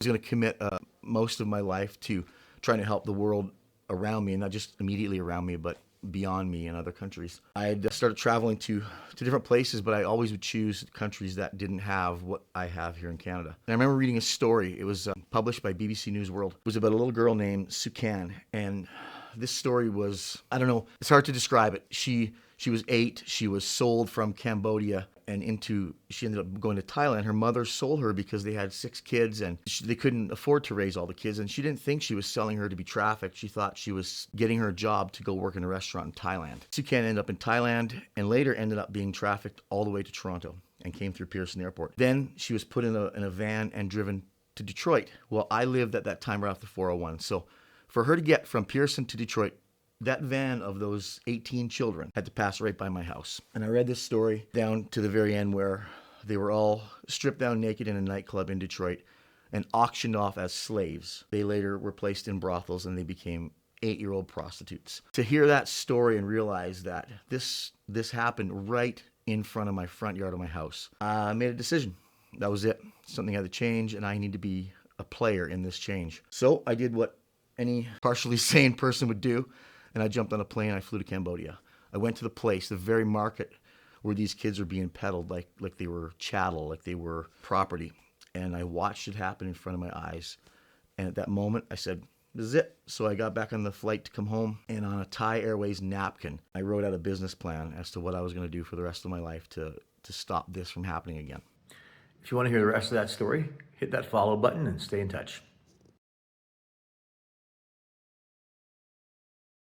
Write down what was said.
was going to commit most of my life to trying to help the world around me, and not just immediately around me, but beyond me in other countries. I had started traveling to different places, but I always would choose countries that didn't have what I have here in Canada. And I remember reading a story. It was published by BBC News World. It was about a little girl named Sukan, and this story was, I don't know, it's hard to describe it. She was 8. She was sold from Cambodia and she ended up going to Thailand. Her mother sold her because they had 6 kids and they couldn't afford to raise all the kids. And she didn't think she was selling her to be trafficked. She thought she was getting her a job to go work in a restaurant in Thailand. Sukan ended up in Thailand and later ended up being trafficked all the way to Toronto and came through Pearson Airport. Then she was put in a van and driven to Detroit. Well, I lived at that time right off the 401. So for her to get from Pearson to Detroit, that van of those 18 children had to pass right by my house. And I read this story down to the very end where they were all stripped down naked in a nightclub in Detroit and auctioned off as slaves. They later were placed in brothels and they became 8-year-old prostitutes. To hear that story and realize that this happened right in front of my front yard of my house, I made a decision. That was it. Something had to change, and I need to be a player in this change. So I did what any partially sane person would do, and I jumped on a plane and I flew to Cambodia. I went to the place, the very market where these kids were being peddled like they were chattel, like they were property. And I watched it happen in front of my eyes. And at that moment, I said, this is it. So I got back on the flight to come home, and on a Thai Airways napkin, I wrote out a business plan as to what I was going to do for the rest of my life to stop this from happening again. If you want to hear the rest of that story, hit that follow button and stay in touch.